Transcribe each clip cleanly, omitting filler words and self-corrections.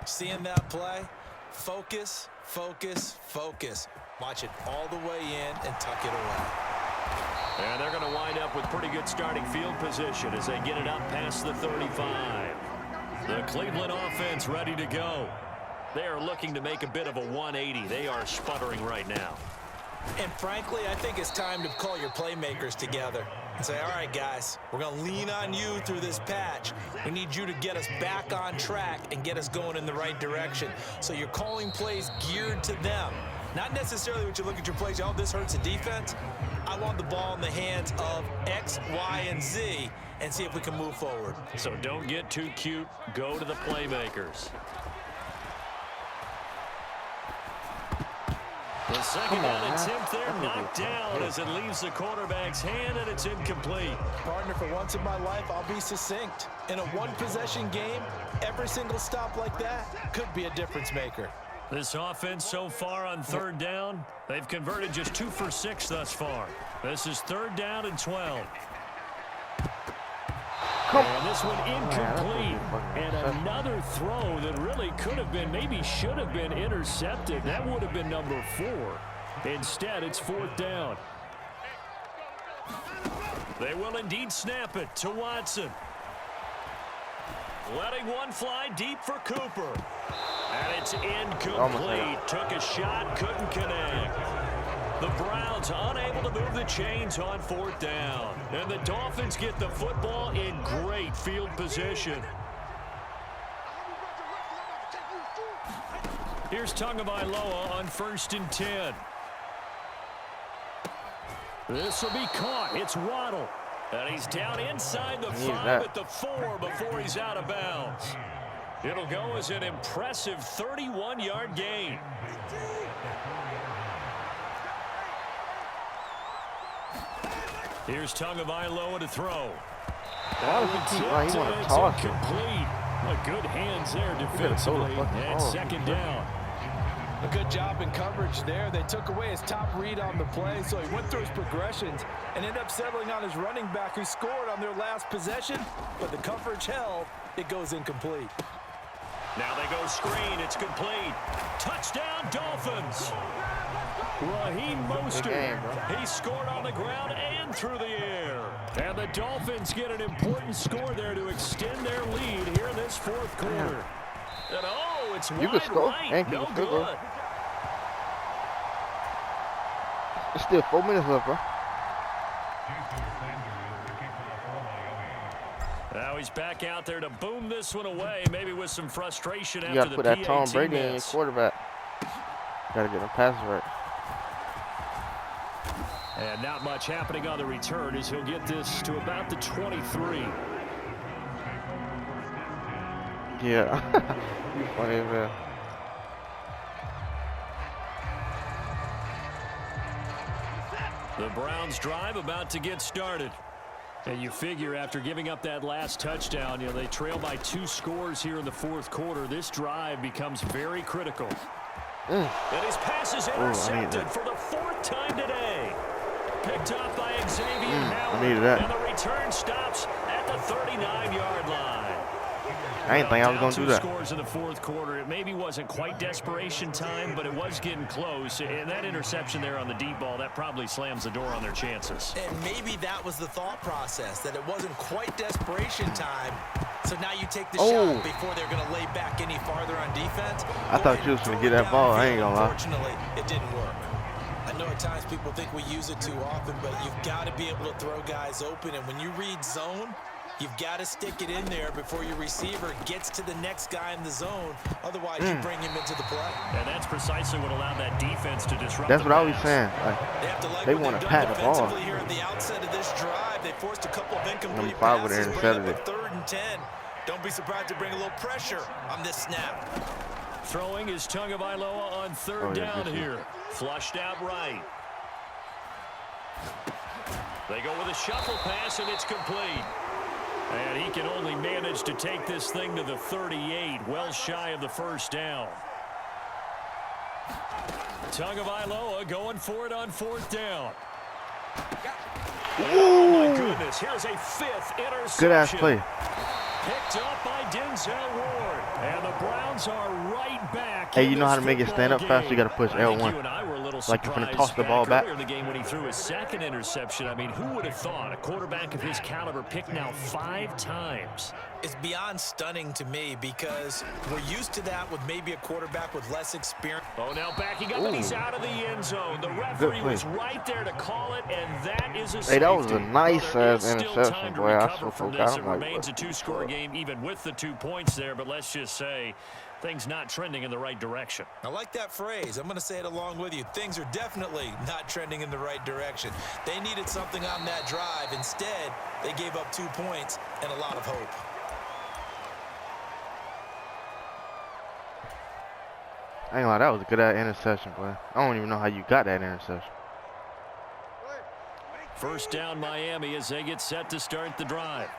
Seeing that play, focus, focus, focus. Watch it all the way in and tuck it away. And they're going to wind up with pretty good starting field position as they get it up past the 35. The Cleveland offense ready to go. They are looking to make a bit of a 180. They are sputtering right now. And frankly, I think it's time to call your playmakers together and say, all right, guys, we're going to lean on you through this patch. We need you to get us back on track and get us going in the right direction. So you're calling plays geared to them. Not necessarily when you look at your plays, oh, this hurts the defense. I want the ball in the hands of X, Y, and Z and see if we can move forward. So don't get too cute. Go to the playmakers. The second down attempt there knocked down as it leaves the quarterback's hand, and it's incomplete. Partner, for once in my life, I'll be succinct. In a one-possession game, every single stop like that could be a difference maker. This offense so far on third down, they've converted just 2 for 6 thus far. This is 3rd down and 12. And this one incomplete. And another throw that really could have been, maybe should have been intercepted. That would have been number 4. Instead, it's 4th down. They will indeed snap it to Watson. Letting one fly deep for Cooper. And it's incomplete. Took a shot, couldn't connect. The Browns unable to move the chains on 4th down. And the Dolphins get the football in great field position. Here's Tagovailoa on 1st and 10. This will be caught. It's Waddle. And he's down inside the 5 at the 4 before he's out of bounds. It'll go as an impressive 31-yard gain. Here's Tagovailoa to throw. Why would you want to toss it? Incomplete. Good hands there defensively. And 2nd down. A good job in coverage there. They took away his top read on the play, so he went through his progressions and ended up settling on his running back who scored on their last possession, but the coverage held. It goes incomplete. Now they go screen. It's complete. Touchdown, Dolphins. Raheem Mostert. He scored on the ground and through the air. And the Dolphins get an important score there to extend their lead here in this 4th quarter. And oh, it's wide right. No good. There's still 4 minutes left, bro. Now he's back out there to boom this one away, maybe with some frustration after the You got to put that Tom Brady in your quarterback. Got to get him passes right. And not much happening on the return as he'll get this to about the 23. Yeah. Funny as hell. The Browns drive about to get started. And you figure after giving up that last touchdown, they trail by 2 scores here in the 4th quarter. This drive becomes very critical. And his pass is intercepted for the 4th time today. Picked up by Xavier Howard. I needed that. And the return stops at the 39-yard line. I didn't think I was going to do that. 2 scores in the 4th quarter. It maybe wasn't quite desperation time, but it was getting close. And that interception there on the deep ball, that probably slams the door on their chances. And maybe that was the thought process, that it wasn't quite desperation time. So now you take the shot before they're going to lay back any farther on defense. I thought you was going to get that ball. I ain't going to lie. Unfortunately, it didn't work. I know at times people think we use it too often, but you've got to be able to throw guys open. And when you read zone, you've got to stick it in there before your receiver gets to the next guy in the zone. Otherwise, you bring him into the play. And that's precisely what allowed that defense to disrupt. That's what I was saying. They want to pat the ball. Here at the outset of this drive, they forced a couple of incomplete passes, bring up a 3rd and 10. Don't be surprised to bring a little pressure on this snap. Throwing is Tagovailoa on 3rd down here. Flushed out right. They go with a shuffle pass, and it's complete. And he can only manage to take this thing to the 38, well shy of the 1st down. Tagovailoa going for it on 4th down. Oh, my goodness. Here's a 5th interception. Good-ass play. Picked up by Denzel Ward. And the Browns are right back. Hey, you know how to make it stand up fast? You got to push L1. Like you're going to toss the ball back. In the game when he threw his second interception. I mean, who would have thought a quarterback of his caliber picked now 5 times? It's beyond stunning to me because we're used to that with maybe a quarterback with less experience. Oh, now backing up, and he's out of the end zone. The referee was right there to call it, and that is a safety. Hey, that was a nice-ass interception, boy. I so forgot. It remains a 2-score game, even with the 2 points there, but let's just say things not trending in the right direction. I like that phrase. I'm going to say it along with you. Things are definitely not trending in the right direction. They needed something on that drive. Instead, they gave up 2 points and a lot of hope. I ain't gonna lie, that was a good interception, boy. I don't even know how you got that interception. First down, Miami, as they get set to start the drive.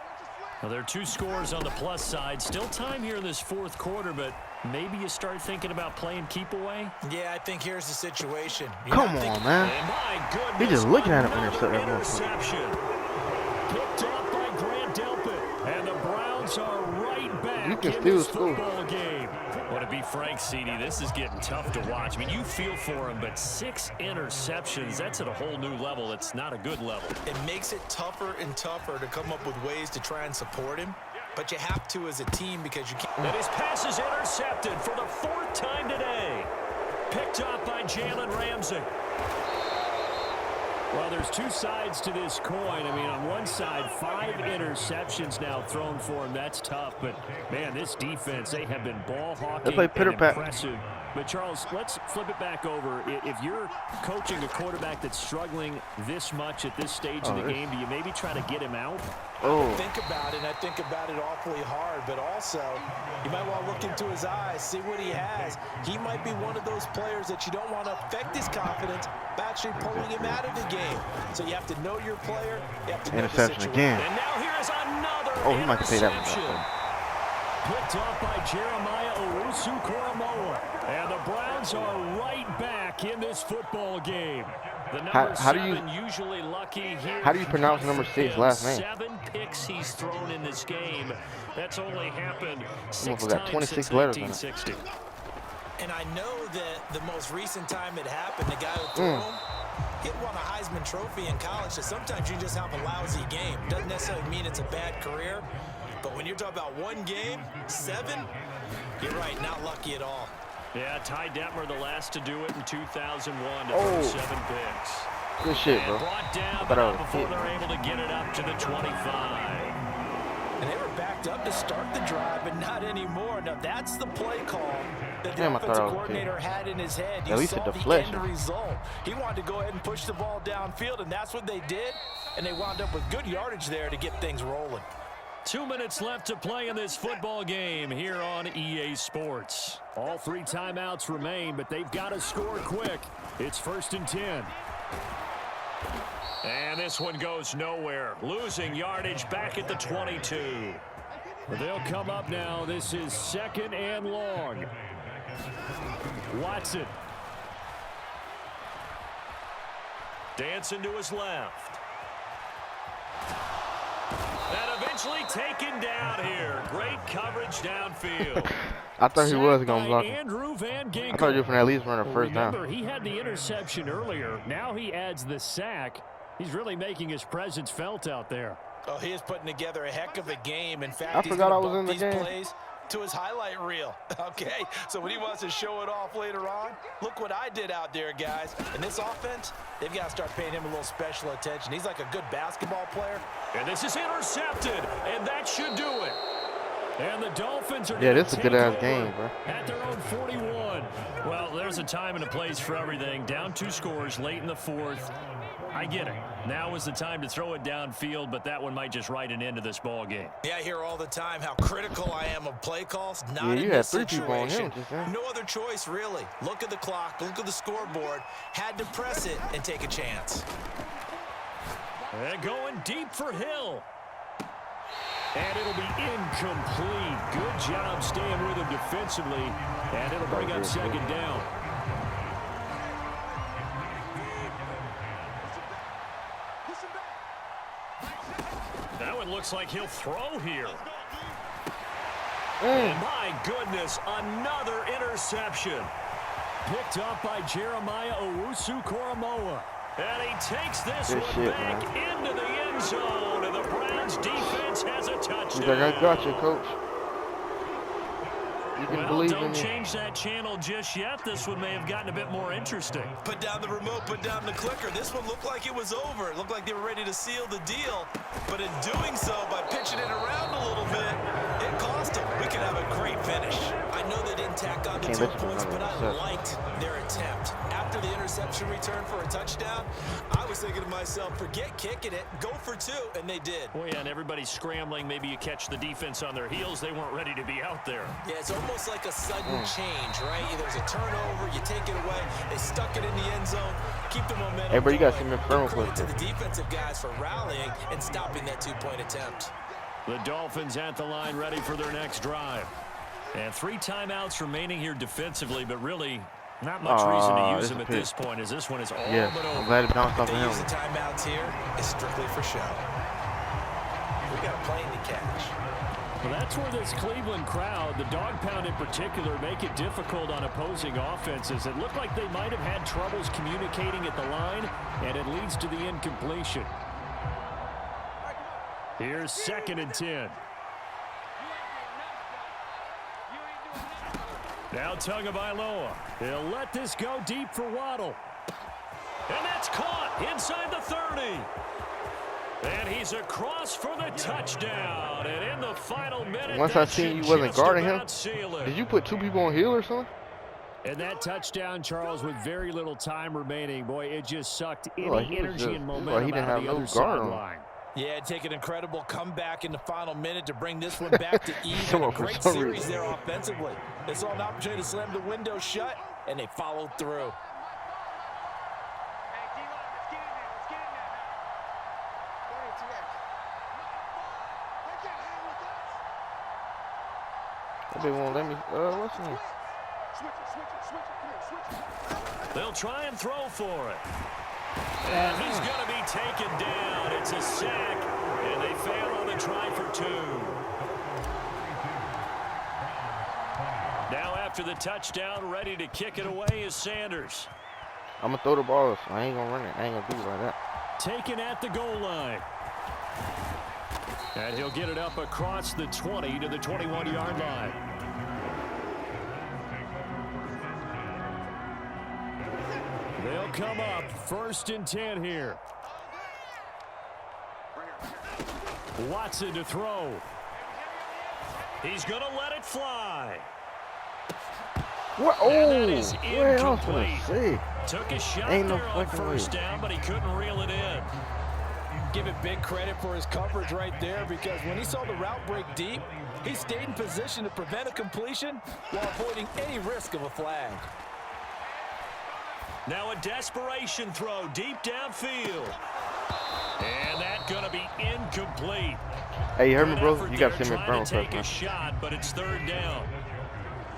Well, there are 2 scores on the plus side. Still time here in this 4th quarter, but maybe you start thinking about playing keep away? Yeah, I think here's the situation. Come on, man. He's just looking at him interception. Picked up by Grant Delpit. And the Browns are right back in this football game. Well, to be frank, CD, this is getting tough to watch. I mean, you feel for him, but 6 interceptions, that's at a whole new level. It's not a good level. It makes it tougher and tougher to come up with ways to try and support him, but you have to as a team because you can't. And his pass is intercepted for the 4th time today. Picked up by Jalen Ramsey. Well, there's 2 sides to this coin. I mean, on one side, 5 interceptions now thrown for him. That's tough. But, man, this defense, they have been ball hawking and impressive. But, Charles, let's flip it back over. If you're coaching a quarterback that's struggling this much at this stage of the game, do you maybe try to get him out? I think about it, and I think about it awfully hard, but also you might want to look into his eyes, see what he has. He might be one of those players that you don't want to affect his confidence by actually pulling him out of the game. So you have to know your player. You have to know the situation. Again. And now here is another he might say that one. Picked up by Jeremiah Owusu-Koramoah. And the Browns are right back in this football game. The number 7 usually lucky here. How do you pronounce number 6 last name? 7 picks he's thrown in this game. That's only happened 6 got times 26 since letters 1960. And I know that the most recent time it happened, the guy who threw him, he won a Heisman Trophy in college, so sometimes you just have a lousy game. Doesn't necessarily mean it's a bad career, but when you're talking about 1 game, 7, you're right, not lucky at all. Yeah, Ty Detmer, the last to do it in 2001 to throw 7 picks. Good shit, bro. Brought down, but not before they're able to get it up to the 25. And they were backed up to start the drive, but not anymore. Now, that's the play call that the offensive coordinator had in his head. You saw the end result. He wanted to go ahead and push the ball downfield, and that's what they did. And they wound up with good yardage there to get things rolling. 2 minutes left to play in this football game here on EA Sports. All 3 timeouts remain, but they've got to score quick. It's 1st and 10. And this one goes nowhere. Losing yardage back at the 22. They'll come up now. This is 2nd and long. Watson. Dancing to his left. And eventually taken down here. Great coverage downfield. I thought he was going to block him. Andrew Van Ginkel. I thought he was going to at least run a first down. Remember, he had the interception earlier. Now he adds the sack. He's really making his presence felt out there. Oh, he is putting together a heck of a game. In fact, I forgot I was in the game. Plays to his highlight reel. Okay, so when he wants to show it off later on, look what I did out there, guys. And this offense, they've got to start paying him a little special attention. He's like a good basketball player. And this is intercepted, and that should do it. And the Dolphins are this is a good-ass game, bro. At their own 41. Well, there's a time and a place for everything. Down 2 scores late in the 4th. I get it. Now is the time to throw it downfield, but that one might just write an end to this ball game. Yeah, I hear all the time how critical I am of play calls. Not you in had this 3 people on situation. him. No other choice, really. Look at the clock. Look at the scoreboard. Had to press it and take a chance. And going deep for Hill. And it'll be incomplete. Good job staying with him defensively. And it'll bring up 2nd down. That one looks like he'll throw here. And my goodness, another interception. Picked up by Jeremiah Owusu-Koramoah. And he takes this one back into the end zone. And the Browns defense has a touchdown. He's like, I got you, coach. You can believe in don't me. change that channel just yet. This one may have gotten a bit more interesting. Put down the remote, put down the clicker. This one looked like it was over. It looked like they were ready to seal the deal. But in doing so, by pitching it around a little bit, it cost them. We could have a great finish. I know they didn't tack on the 2 points, but I liked their attempt. After the interception return for a touchdown, I was thinking to myself, forget kicking it, go for 2, and they did. Oh, yeah, and everybody's scrambling. Maybe you catch the defense on their heels. They weren't ready to be out there. Yeah, it's almost like a sudden change, right? There's a turnover, you take it away, they stuck it in the end zone, keep the momentum. Hey, bro, you got some going. infernal Credit to clip. the defensive guys for rallying and stopping that 2-point attempt. The Dolphins at the line ready for their next drive. And 3 timeouts remaining here defensively, but really not much reason to use them at this point, as this one is all but over. I'm glad it bounced off They him. use the timeouts here, it's strictly for show. We got a plane to catch. Well, that's where this Cleveland crowd, the dog pound in particular, make it difficult on opposing offenses. It looked like they might have had troubles communicating at the line, and it leads to the incompletion. Here's 2nd and 10. Now Tagovailoa. He'll let this go deep for Waddle. And that's caught inside the 30. And he's across for the touchdown. And in the final minute, Once I seen you wasn't guarding him, did you put 2 people on heel or something? And that touchdown, Charles, with very little time remaining, boy, it just sucked any Like energy and momentum like he didn't out of have the no other guard on. sideline. Yeah, take an incredible comeback in the final minute to bring this one back to even. A great some series reason. there offensively. They saw an opportunity to slam the window shut, and they followed through. They won't let me. What's the name? They'll try and throw for it. And he's going to be taken down. It's a sack, and they fail on the try for 2. Now after the touchdown, ready to kick it away is Sanders. I'm going to throw the ball, so I ain't going to run it. I ain't going to do it like that. Taken at the goal line. And he'll get it up across the 20 to the 21-yard line. They'll come up 1st and 10 here. Watson to throw. He's going to let it fly. What? And that is what else can I incomplete. say? Took a shot Ain't no there on fucking 1st way. down, but he couldn't reel it in. Give it big credit for his coverage right there, because when he saw the route break deep, he stayed in position to prevent a completion while avoiding any risk of a flag. Now a desperation throw deep downfield. And that's going to be incomplete. Hey, you heard me, Good bro? effort You got there, to send me a trying promo to take clip, a man. shot, but it's 3rd down.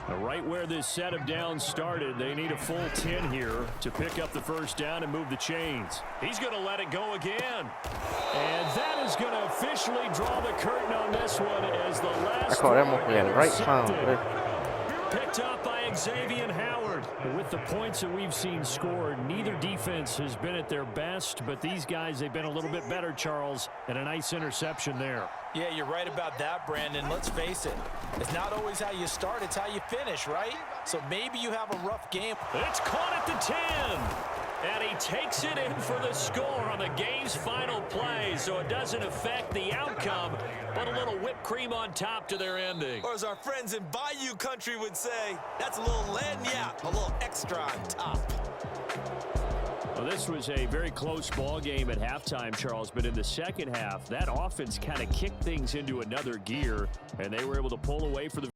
Now, right where this set of downs started, they need a full 10 here to pick up the 1st down and move the chains. He's going to let it go again. And that is going to officially draw the curtain on this one as the last I call that one throw at the right time. intercepted. Picked up by Xavier Howard. With the points that we've seen scored, neither defense has been at their best, but these guys, they've been a little bit better, Charles, and a nice interception there. Yeah, you're right about that, Brandon. Let's face it. It's not always how you start, it's how you finish, right? So maybe you have a rough game. It's caught at the 10. And he takes it in for the score on the game's final play, so it doesn't affect the outcome, but a little whipped cream on top to their ending. Or as our friends in Bayou Country would say, that's a little lagniappe, a little extra on top. Well, this was a very close ball game at halftime, Charles, but in the second half, that offense kind of kicked things into another gear, and they were able to pull away for the